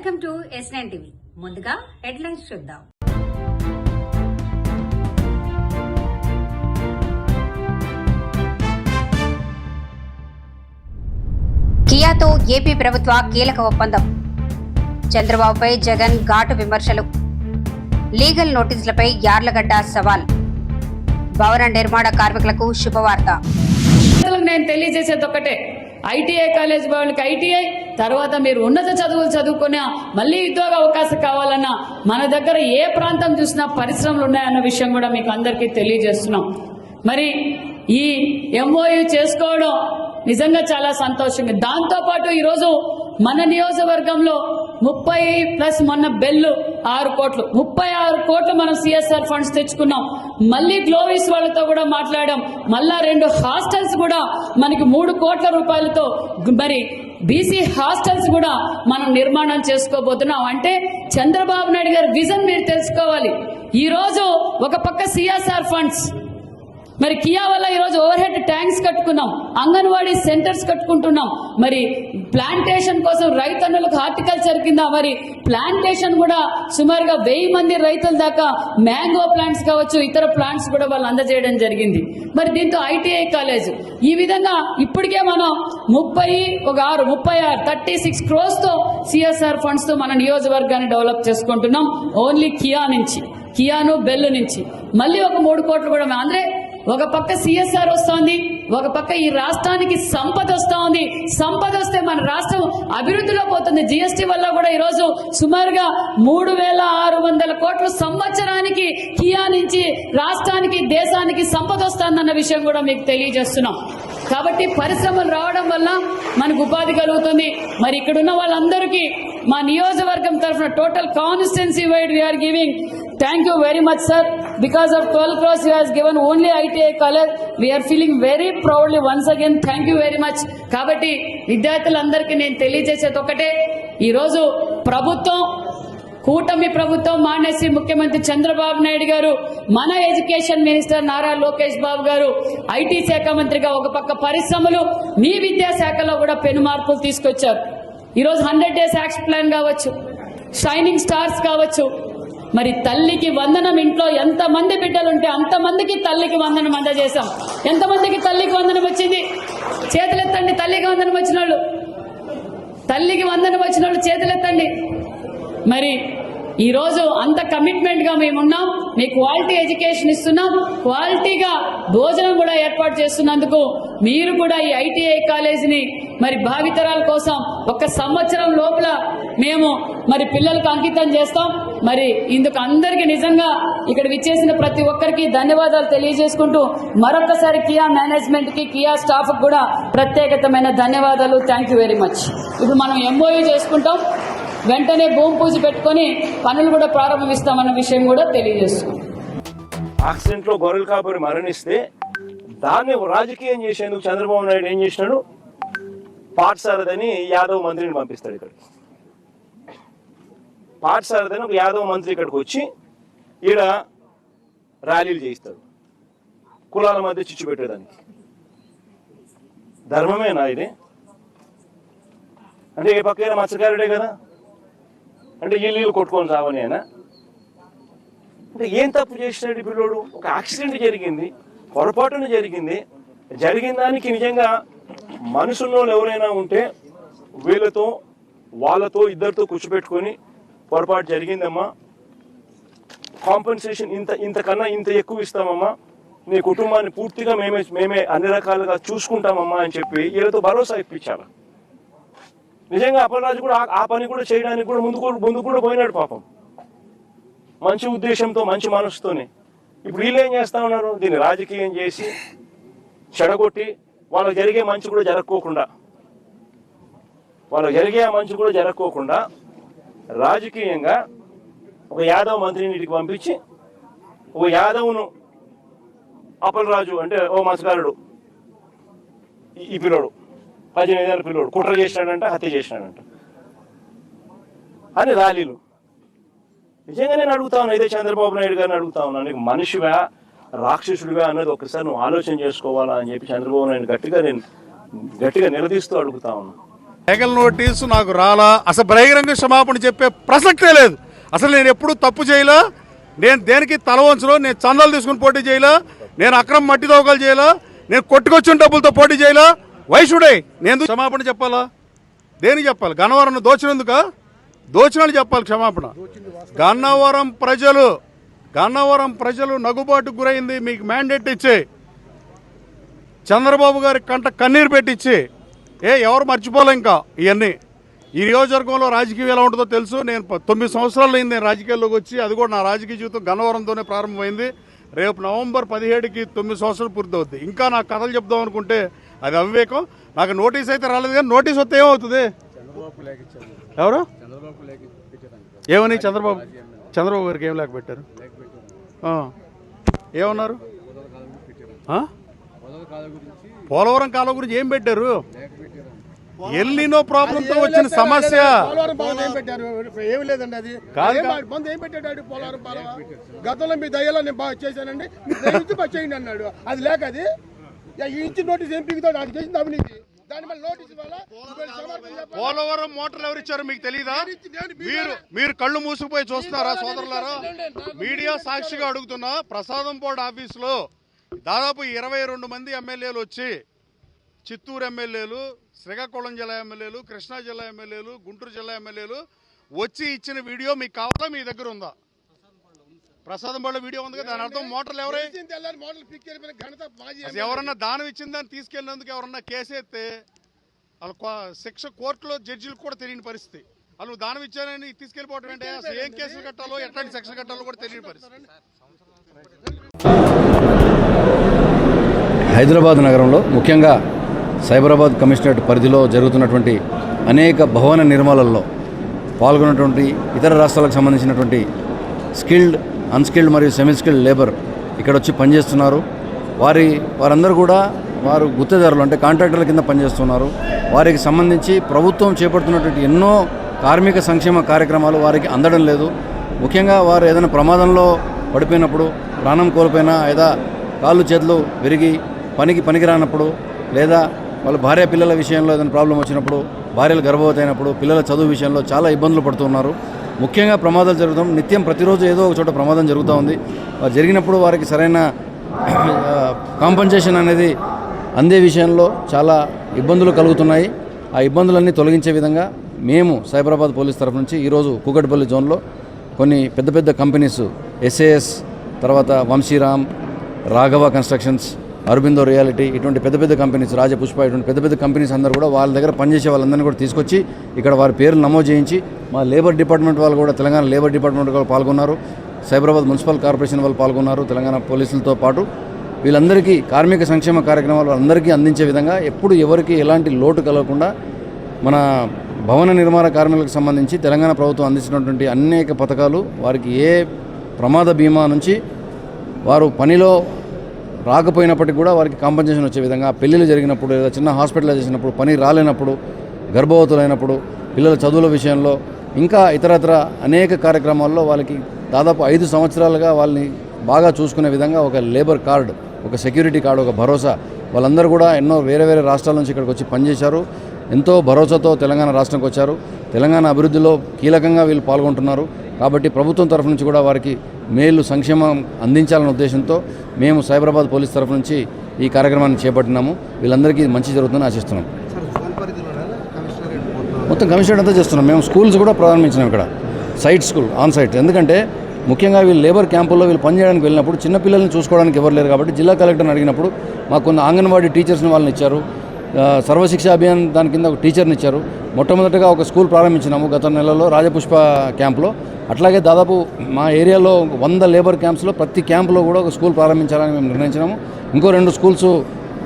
Welcome to S9 TV. ముందుగా headlines చూద్దాం. కియాతో AP ప్రభుత్వ కీలక ఒప్పందం. చంద్రబాబుపై జగన్ ఘాటు విమర్శలు. లీగల్ నోటీసులపై యార్లగడ్డ సవాల్. భవన నిర్మాణ కార్మికులకు శుభవార్త. నేను తెలియజేసేది ఒకటే, ఐటీఐ కాలేజ్ వాళ్ళకి ఐటీఐ, తర్వాత మీరు ఉన్నత చదువులు చదువుకున్నా మళ్ళీ ఉద్యోగ అవకాశం కావాలన్నా మన దగ్గర ఏ ప్రాంతం చూసినా పరిశ్రమలు ఉన్నాయన్న విషయం కూడా మీకు అందరికీ తెలియజేస్తున్నాం. మరి ఈ ఎంఓయూ చేసుకోవడం నిజంగా చాలా సంతోషంగా. దాంతోపాటు ఈరోజు మన నియోజకవర్గంలో 30+ మొన్న బెల్లు 6 కోట్లు, 36 కోట్లు మనం సిఎస్ఆర్ ఫండ్స్ తెచ్చుకున్నాం. మళ్ళీ గ్లోవిస్ వాళ్ళతో కూడా మాట్లాడాం. మళ్ళా 2 హాస్టల్స్ కూడా మనకి 3 కోట్ల రూపాయలతో మరి బీసీ హాస్టల్స్ కూడా మనం నిర్మాణం చేసుకోబోతున్నాం. అంటే చంద్రబాబు నాయుడు గారి విజన్ మీరు తెలుసుకోవాలి. ఈ రోజు ఒక పక్క సిఎస్ఆర్ ఫండ్స్, మరి కియా వల్ల ఈరోజు ఓవర్ హెడ్ ట్యాంక్స్ కట్టుకున్నాం, అంగన్వాడీ సెంటర్స్ కట్టుకుంటున్నాం. మరి ప్లాంటేషన్ కోసం రైతన్నులకు హార్టికల్చర్ కింద మరి ప్లాంటేషన్ కూడా సుమారుగా 1000 మంది రైతుల దాకా మ్యాంగో ప్లాంట్స్ కావచ్చు, ఇతర ప్లాంట్స్ కూడా వాళ్ళు అందజేయడం జరిగింది. మరి దీంతో ఐటీఐ కాలేజ్ ఈ విధంగా ఇప్పటికే మనం 36 crores తో సిఎస్ఆర్ ఫండ్స్ తో మన నియోజకవర్గాన్ని డెవలప్ చేసుకుంటున్నాం. ఓన్లీ కియాను బెల్లు నుంచి మళ్ళీ ఒక 3 కోట్లు కూడా. అంటే ఒక పక్క సిఎస్ఆర్ వస్తోంది, ఒక పక్క ఈ రాష్ట్రానికి సంపద వస్తూ ఉంది. సంపద వస్తే మన రాష్ట్రం అభివృద్ధిలో పోతుంది. జిఎస్టీ వల్ల కూడా ఈరోజు సుమారుగా 3600 కోట్లు సంవత్సరానికి కియా నుంచి రాష్ట్రానికి దేశానికి సంపద వస్తుందన్న విషయం కూడా మీకు తెలియజేస్తున్నాం. కాబట్టి పరిశ్రమలు రావడం వల్ల మనకు ఉపాధి కలుగుతుంది. మరి ఇక్కడున్న వాళ్ళందరికీ మా నియోజకవర్గం తరఫున total constituency wide we are giving thank you very much sir. Because of 12 crores you has given only ITI college, we are feeling very proudly once again. Thank you very much. కాబట్టి విద్యార్థులందరికీ నేను తెలియజేసేది ఒకటే, ఈరోజు ప్రభుత్వం, కూటమి ప్రభుత్వం, మానేసి ముఖ్యమంత్రి చంద్రబాబు నాయుడు గారు, మన ఎడ్యుకేషన్ మినిస్టర్ నారా లోకేష్ బాబు గారు ఐటీ శాఖ మంత్రిగా ఒక పక్క పరిశ్రమలు, మీ విద్యాశాఖలో కూడా పెను మార్పులు తీసుకొచ్చారు. ఈరోజు 100 days యాక్షన్ ప్లాన్ కావచ్చు, షైనింగ్ స్టార్స్ కావచ్చు. మరి తల్లికి వందనం, ఇంట్లో ఎంతమంది బిడ్డలుంటే అంతమందికి తల్లికి వందనం అందజేశాం. ఎంతమందికి తల్లికి వందనం వచ్చింది? చేతులెత్తండి. తల్లికి వందనం వచ్చిన వాళ్ళు, తల్లికి వందనం వచ్చిన వాళ్ళు చేతులెత్తండి. మరి ఈరోజు అంత కమిట్మెంట్ గా మేమున్నాం. మీ క్వాలిటీ ఎడ్యుకేషన్ ఇస్తున్నాం, క్వాలిటీగా భోజనం కూడా ఏర్పాటు చేస్తున్నందుకు మీరు కూడా ఈ ఐటీఐ కాలేజీని మరి భావితరాల కోసం 1 సంవత్సరం లోపల మేము మరి పిల్లలకు అంకితం చేస్తాం. మరి ఇందుకు అందరికీ నిజంగా ఇక్కడ విచ్చేసిన ప్రతి ఒక్కరికి ధన్యవాదాలు తెలియజేసుకుంటూ మరొకసారి కియా మేనేజ్మెంట్ కి, కియా స్టాఫ్ కి కూడా ప్రత్యేకమైన ధన్యవాదాలు. Thank you very much. ఇప్పుడు మనం ఎంఓయూ చేసుకుంటాం, వెంటనే భూమి పూజ పెట్టుకుని పనులు కూడా ప్రారంభిస్తామన్న విషయం కూడా తెలియజేస్తున్నాం. యాక్సిడెంట్ లో గొర్రెలు కాపరి మరణిస్తే దాన్ని రాజకీయం చేసేందుకు చంద్రబాబు నాయుడు ఏం చేసినాడు? పాఠశారదని యాదవ్ మంత్రిని పంపిస్తాడు. ఇక్కడికి పాఠశారదని ఒక యాదవ్ మంత్రి ఇక్కడికి వచ్చి ఈడ ర్యాలీలు చేయిస్తాడు, కులాల మధ్య చిచ్చు పెట్టేదానికి. ధర్మమేనా ఇది? అంటే ఏ పక్కైనా మత్స్యకారుడే కదా, అంటే ఇల్లు కొట్టుకొని సావని అయినా. అంటే ఏం తప్పు చేసినాడు పిల్లోడు? ఒక యాక్సిడెంట్ జరిగింది, పొరపాటున జరిగింది. జరిగిన దానికి నిజంగా మనుషుల్లో ఎవరైనా ఉంటే వాళ్ళతో ఇద్దరితో కూర్చోబెట్టుకొని పొరపాటు జరిగిందమ్మా, కాంపెన్సేషన్ ఇంతకన్నా ఇంత ఎక్కువ ఇస్తామమ్మా, నీ కుటుంబాన్ని పూర్తిగా మేమే అన్ని రకాలుగా చూసుకుంటామమ్మా అని చెప్పి వీళ్ళతో భరోసా ఇప్పించాలి. నిజంగా అప్పలరాజు కూడా ఆ పని కూడా చేయడానికి కూడా ముందు కూడా పోయినాడు పాపం, మంచి ఉద్దేశంతో, మంచి మనసుతోనే. ఇప్పుడు వీళ్ళు ఏం చేస్తా ఉన్నారు? దీన్ని రాజకీయం చేసి చెడగొట్టి వాళ్ళకి జరిగే మంచి కూడా జరగకోకుండా రాజకీయంగా ఒక యాదవ్ మంత్రిని ఇంటికి పంపించి, ఒక యాదవ్ను అప్పలరాజు అంటే ఓ మత్స్యకారుడు, ఈ పిల్లోడు 18 ఏళ్ళ పిల్లోడు కుట్ర చేసినాడంట, హత్య చేసినాడంట అని ర్యాలీలు. నిజంగా నేను అడుగుతా ఉన్నా, ఇదే చంద్రబాబు నాయుడు గారిని అడుగుతా ఉన్నా, నీకు మనిషివా రాక్షసుడివా అన్నది ఒకసారి నువ్వు ఆలోచన చేసుకోవాలా అని చెప్పి చంద్రబాబు నాయుడు గట్టిగా నిలదీస్తూ అడుగుతా ఉన్నా. లీగల్ నోటీసు నాకు రాలా. అసలు బహిరంగ క్షమాపణ చెప్పే ప్రసక్తే లేదు. అసలు నేను ఎప్పుడు తప్పు చేయలా, నేను దేనికి తల వంచను, నేను చందాలు తీసుకుని పోటీ చేయలా, నేను అక్రమ మట్టి దోకలు చేయలా, నేను కొట్టుకొచ్చిన డబ్బులతో పోటీ చేయలా. వైషుడే నేను క్షమాపణ చెప్పాలా? దేనికి చెప్పాలి? గన్నవరం దోచినందుక? దోచినాడు చెప్పాలి క్షమాపణ. గన్నవరం ప్రజలు నగుబాటుకు గురైంది. మీకు మ్యాండేట్ ఇచ్చే చంద్రబాబు గారి కంట కన్నీరు పెట్టించి ఎవరు మర్చిపోలే ఇంకా ఇవన్నీ. ఈ నియోజకవర్గంలో రాజకీయం ఎలా ఉంటుందో తెలుసు. నేను 9 సంవత్సరాలు అయింది నేను రాజకీయాల్లోకి వచ్చి. అది కూడా నా రాజకీయ జీవితం గన్నవరంతోనే ప్రారంభమైంది. రేపు నవంబర్ 17కి 9 సంవత్సరాలు పూర్తవుద్ది. ఇంకా నాకు కథలు చెప్దాం అనుకుంటే అది అవివేకం. నాకు నోటీస్ అయితే రాలేదు, కానీ నోటీస్ వస్తే ఏమవుతుంది? ఎవరు ఏమని చంద్రబాబు గారికి ఏం లేక పెట్టారు? ఏమన్నారు? పోలవరం కాలువ గురించి ఏం పెట్టారు? ఎల్లినో ప్రాబ్లంతో వచ్చిన సమస్య ఏమి లేదండి. అది మందు ఏం పెట్టాడు పోలవరం పాలవ? గతంలో మీ దయ్యాలో నేను బాగా చేశానండి, మీరు చేయండి అన్నాడు. అది లేక అది ఇచ్చి నోటీస్ ఏం పీకుతాడు? అది చేసింది అవినీతి. పోలవరం మోటార్లు ఎవరిచ్చారు మీకు తెలీదా? మీరు కళ్ళు మూసుకుపోయి చూస్తున్నారా సోదరులారా? మీడియా సాక్షిగా అడుగుతున్నా. ప్రసాదంపాడు ఆఫీసులో దాదాపు 22 మంది ఎమ్మెల్యేలు వచ్చి, చిత్తూరు ఎమ్మెల్యేలు, శ్రీకాకుళం జిల్లా ఎమ్మెల్యేలు, కృష్ణా జిల్లా ఎమ్మెల్యేలు, గుంటూరు జిల్లా ఎమ్మెల్యేలు వచ్చి ఇచ్చిన వీడియో మీకు కావాలా? మీ దగ్గర ఉందా? ప్రసాదంపాడులో వీడియో ఉంది కదా. దాని అర్థం మోటార్లు ఎవరే? ఎవరన్నా దానం ఇచ్చిన దాన్ని తీసుకెళ్ళినందుకు ఎవరన్నా కేసు ఎత్తే శిక్ష కోర్టులో జడ్జిలకు కూడా తెలియని పరిస్థితి. వాళ్ళు దానం ఇచ్చారని తీసుకెళ్ళిపోవటం అంటే అసలు ఏం కేసులు కట్టాలో, ఎట్లాంటి శిక్ష కట్టాలో కూడా తెలియని పరిస్థితి. హైదరాబాద్ నగరంలో ముఖ్యంగా సైబరాబాద్ కమిషనరేట్ పరిధిలో జరుగుతున్నటువంటి అనేక భవన నిర్మాణాలలో పాల్గొన్నటువంటి ఇతర రాష్ట్రాలకు సంబంధించినటువంటి స్కిల్డ్, అన్స్కిల్డ్ మరియు సెమీ స్కిల్డ్ లేబర్ ఇక్కడ వచ్చి పనిచేస్తున్నారు. వారందరూ కూడా వారు గుత్తేదారులు, అంటే కాంట్రాక్టర్ల కింద పనిచేస్తున్నారు. వారికి సంబంధించి ప్రభుత్వం చేపడుతున్నటువంటి ఎన్నో కార్మిక సంక్షేమ కార్యక్రమాలు వారికి అందడం లేదు. ముఖ్యంగా వారు ఏదైనా ప్రమాదంలో పడిపోయినప్పుడు, ప్రాణం కోల్పోయినా, లేదా కాళ్ళు చేతులు విరిగి పనికిరానప్పుడు, లేదా వాళ్ళ భార్య పిల్లల విషయంలో ఏదైనా ప్రాబ్లం వచ్చినప్పుడు, భార్యలు గర్భవతి అయినప్పుడు, పిల్లల చదువు విషయంలో చాలా ఇబ్బందులు పడుతున్నారు. ముఖ్యంగా ప్రమాదాలు జరుగుతాం. నిత్యం ప్రతిరోజు ఏదో ఒక చోట ప్రమాదం జరుగుతూ ఉంది. జరిగినప్పుడు వారికి సరైన కాంపన్సేషన్ అనేది అందే విషయంలో చాలా ఇబ్బందులు కలుగుతున్నాయి. ఆ ఇబ్బందులన్నీ తొలగించే విధంగా మేము సైబరాబాద్ పోలీస్ తరఫు నుంచి ఈరోజు కూకట్పల్లి జోన్లో కొన్ని పెద్ద కంపెనీస్, SAS, తర్వాత వంశీరామ్, రాఘవ కన్స్ట్రక్షన్స్, అరబిందో రియాలిటీ, ఇటువంటి పెద్ద కంపెనీస్, రాజపుష్ప, ఇటువంటి పెద్ద కంపెనీస్ అందరూ కూడా వాళ్ళ దగ్గర పనిచేసే వాళ్ళందరినీ కూడా తీసుకొచ్చి ఇక్కడ వారి పేర్లు నమోదు చేయించి, మా లేబర్ డిపార్ట్మెంట్ వాళ్ళు కూడా, తెలంగాణ లేబర్ డిపార్ట్మెంట్ వాళ్ళు పాల్గొన్నారు, సైబరాబాద్ మున్సిపల్ కార్పొరేషన్ వాళ్ళు పాల్గొన్నారు, తెలంగాణ పోలీసులతో పాటు. వీళ్ళందరికీ కార్మిక సంక్షేమ కార్యక్రమాలు అందరికీ అందించే విధంగా ఎప్పుడు ఎవరికి ఎలాంటి లోటు కలగకుండా మన భవన నిర్మాణ కార్మికులకు సంబంధించి తెలంగాణ ప్రభుత్వం అందించినటువంటి అనేక పథకాలు, వారికి ఏ ప్రమాద బీమా నుంచి వారు పనిలో రాకపోయినప్పటికీ కూడా వారికి కాంపన్సేషన్ వచ్చే విధంగా, పెళ్ళిళ్ళు జరిగినప్పుడు, లేదా చిన్న హాస్పిటల్ చేసినప్పుడు, పని రాలేనప్పుడు, గర్భవతులైనప్పుడు, పిల్లల చదువుల విషయంలో, ఇంకా ఇతరత్ర అనేక కార్యక్రమాల్లో వాళ్ళకి దాదాపు 5 సంవత్సరాలుగా వాళ్ళని బాగా చూసుకునే విధంగా ఒక లేబర్ కార్డు, ఒక సెక్యూరిటీ కార్డు, ఒక భరోసా, వాళ్ళందరూ కూడా ఎన్నో వేరే రాష్ట్రాల నుంచి ఇక్కడికి వచ్చి పనిచేశారు. ఎంతో భరోసాతో తెలంగాణ రాష్ట్రంకి వచ్చారు. తెలంగాణ అభివృద్ధిలో కీలకంగా వీళ్ళు పాల్గొంటున్నారు. కాబట్టి ప్రభుత్వం తరఫు నుంచి కూడా వారికి మేలు, సంక్షేమం అందించాలనే ఉద్దేశంతో మేము సైబరాబాద్ పోలీస్ తరఫు నుంచి ఈ కార్యక్రమాన్ని చేపట్టినాము. వీళ్ళందరికీ మంచి జరుగుతుందని ఆశిస్తున్నాం. మొత్తం కమిషనరేట్ అంతా చేస్తున్నాం. మేము స్కూల్స్ కూడా ప్రారంభించినాం ఇక్కడ, స్కూల్ ఆన్ సైట్. ఎందుకంటే ముఖ్యంగా వీళ్ళు లేబర్ క్యాంపుల్లో వీళ్ళు పనిచేయడానికి వెళ్ళినప్పుడు చిన్నపిల్లల్ని చూసుకోవడానికి ఎవరు లేరు. కాబట్టి జిల్లా కలెక్టర్ని అడిగినప్పుడు మాకు కొన్ని అంగన్వాడీ టీచర్స్ని వాళ్ళని ఇచ్చారు. సర్వశిక్ష అభియాన్ దాని కింద ఒక టీచర్ని ఇచ్చారు. మొట్టమొదటిగా ఒక స్కూల్ ప్రారంభించినాము గత నెలలో రాజపుష్ప క్యాంప్లో. అట్లాగే దాదాపు మా ఏరియాలో 100 లేబర్ క్యాంప్స్లో ప్రతి క్యాంపులో కూడా ఒక స్కూల్ ప్రారంభించాలని మేము నిర్ణయించినాము. ఇంకో 2 స్కూల్స్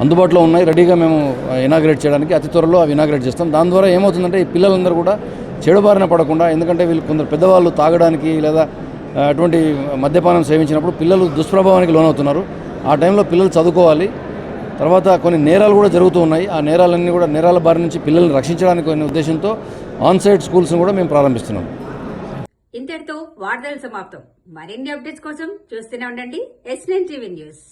అందుబాటులో ఉన్నాయి, రెడీగా మేము ఇనాగ్రేట్ చేయడానికి. అతి త్వరలో అవి ఇనాగ్రేట్ చేస్తాం. దాని ద్వారా ఏమవుతుందంటే ఈ పిల్లలందరూ కూడా చెడుబారిన పడకుండా, ఎందుకంటే వీళ్ళు కొందరు పెద్దవాళ్ళు తాగడానికి లేదా అటువంటి మద్యపానం సేవించినప్పుడు పిల్లలు దుష్ప్రభావానికి లోనవుతున్నారు. ఆ టైంలో పిల్లలు చదువుకోవాలి. తర్వాత కొన్ని నేరాలు కూడా జరుగుతూ ఉన్నాయి. ఆ నేరాలన్నీ కూడా, నేరాల బారి నుంచి పిల్లల్ని రక్షించడానికి కొన్ని ఉద్దేశంతో ఆన్-సైట్ స్కూల్స్ను కూడా మేము ప్రారంభిస్తున్నాం. ఇంతటితో వార్తలు సమాప్తం. మరిన్ని అప్డేట్స్ కోసం చూస్తూనే ఉండండి S9 TV న్యూస్.